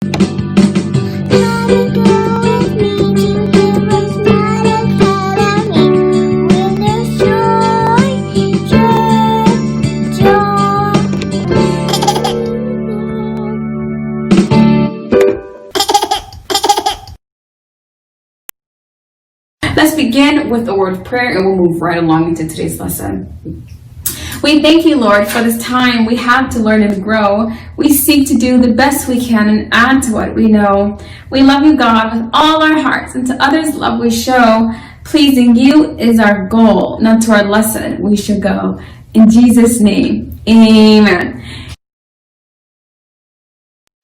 Let's begin with a word of prayer and we'll move right along into today's lesson. We thank you, Lord, for this time we have to learn and grow. We seek to do the best we can and add to what we know. We love you, God, with all our hearts, and to others love we show. Pleasing you is our goal, not to our lesson we should go. In Jesus' name, amen.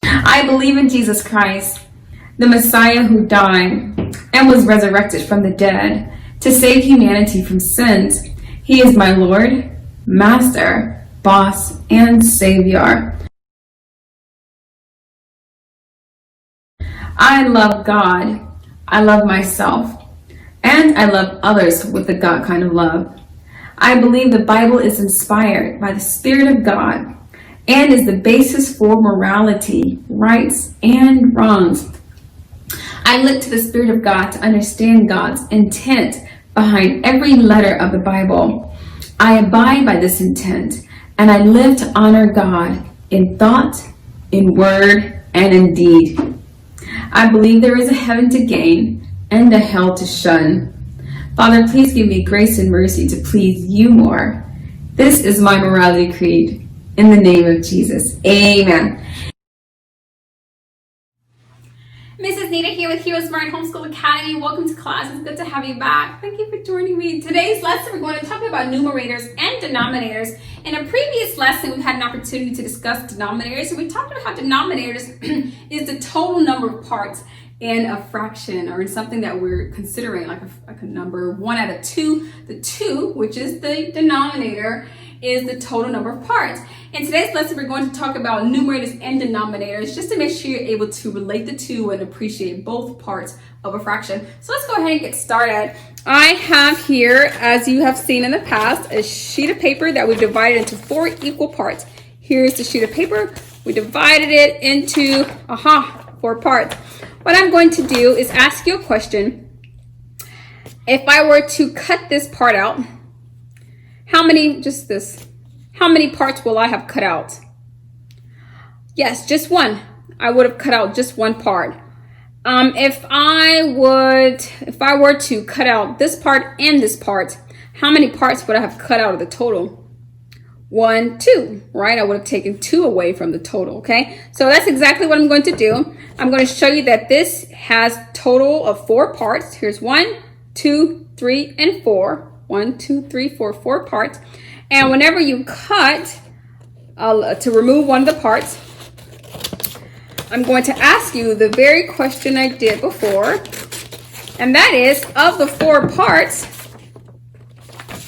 I believe in Jesus Christ, the Messiah who died and was resurrected from the dead to save humanity from sins. He is my Lord, Master, Boss, and Savior. I love God, I love myself, and I love others with the God kind of love. I believe the Bible is inspired by the Spirit of God and is the basis for morality, rights, and wrongs. I look to the Spirit of God to understand God's intent behind every letter of the Bible. I abide by this intent, and I live to honor God in thought, in word, and in deed. I believe there is a heaven to gain and a hell to shun. Father, please give me grace and mercy to please you more. This is my morality creed. In the name of Jesus, amen. Mrs. Nita here with HeroesMart Homeschool Academy. Welcome to class. It's good to have you back. Thank you for joining me. Today's lesson, we're going to talk about numerators and denominators. In a previous lesson, we've had an opportunity to discuss denominators. And we talked about how denominators is the total number of parts in a fraction or in something that we're considering like a number 1 out of 2. The 2, which is the denominator, is the total number of parts. In today's lesson, we're going to talk about numerators and denominators just to make sure you're able to relate the two and appreciate both parts of a fraction. So let's go ahead and get started. I have here, as you have seen in the past, a sheet of paper that we've divided into 4 equal parts. Here's the sheet of paper. We divided it into 4 parts. What I'm going to do is ask you a question. If I were to cut this part out, how many parts will I have cut out? Yes, just one. I would have cut out just one part. If I were to cut out this part and this part, how many parts would I have cut out of the total? 1, 2, right? I would have taken 2 away from the total, okay? So that's exactly what I'm going to do. I'm going to show you that this has total of 4 parts. Here's 1, 2, 3, and 4. 1, 2, 3, 4, 4 parts. And whenever you cut, to remove one of the parts, I'm going to ask you the very question I did before. And that is, of the 4 parts,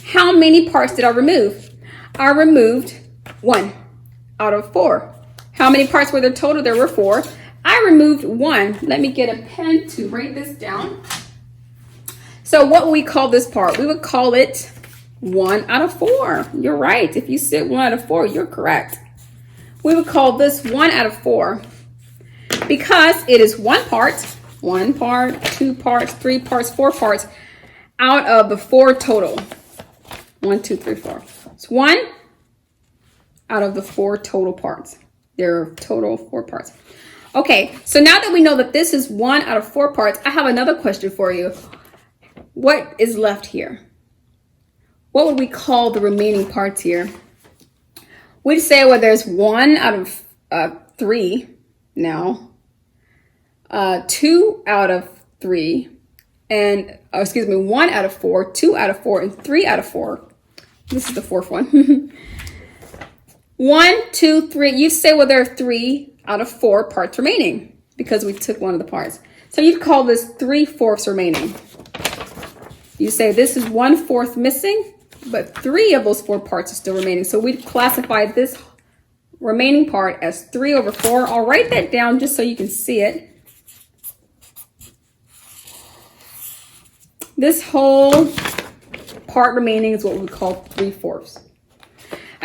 how many parts did I remove? I removed 1 out of 4. How many parts were there total? There were 4. I removed 1. Let me get a pen to write this down. So what would we call this part? We would call it 1 out of 4. You're right. If you said 1 out of 4, you're correct. We would call this 1 out of 4 because it is 1 part, 2 parts, 3 parts, 4 parts out of the 4 total. 1, 2, 3, 4. It's 1 out of the 4 total parts. There are total 4 parts. Okay, so now that we know that this is 1 out of 4 parts, I have another question for you. What is left here? What would we call the remaining parts here? We'd say, well, there's 1 out of 3 now, 2 out of 3, and 1 out of 4, 2 out of 4, and 3 out of 4. This is the 4th one. 1, 2, 3. You say, well, there are 3 out of 4 parts remaining because we took one of the parts. So you'd call this 3/4 remaining. You say this is 1/4 missing, but 3 of those 4 parts are still remaining. So we'd classify this remaining part as 3/4. I'll write that down just so you can see it. This whole part remaining is what we call 3/4.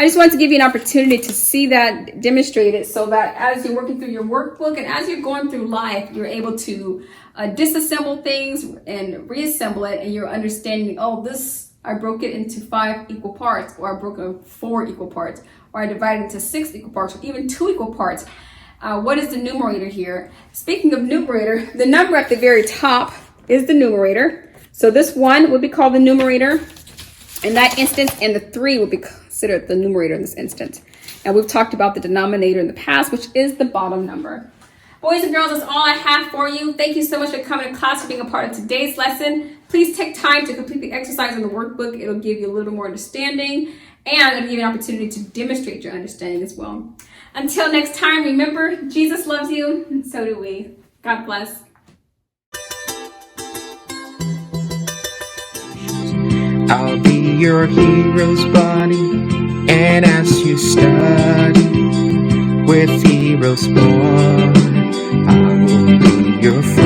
I just wanted to give you an opportunity to see that demonstrated so that as you're working through your workbook and as you're going through life, you're able to disassemble things and reassemble it, and you're understanding, oh, this, I broke it into 5 equal parts, or I broke it into 4 equal parts, or I divided it into 6 equal parts, or even 2 equal parts. What is the numerator here? Speaking of numerator, the number at the very top is the numerator. So this 1 would be called the numerator in that instance, and the 3 would be considered the numerator in this instance. And we've talked about the denominator in the past, which is the bottom number. Boys and girls, that's all I have for you. Thank you so much for coming to class, for being a part of today's lesson. Please take time to complete the exercise in the workbook. It'll give you a little more understanding, and it'll give you an opportunity to demonstrate your understanding as well. Until next time, remember, Jesus loves you, and so do we. God bless. I'll be your hero's buddy, and as you study with HeroesMart, I will be your friend.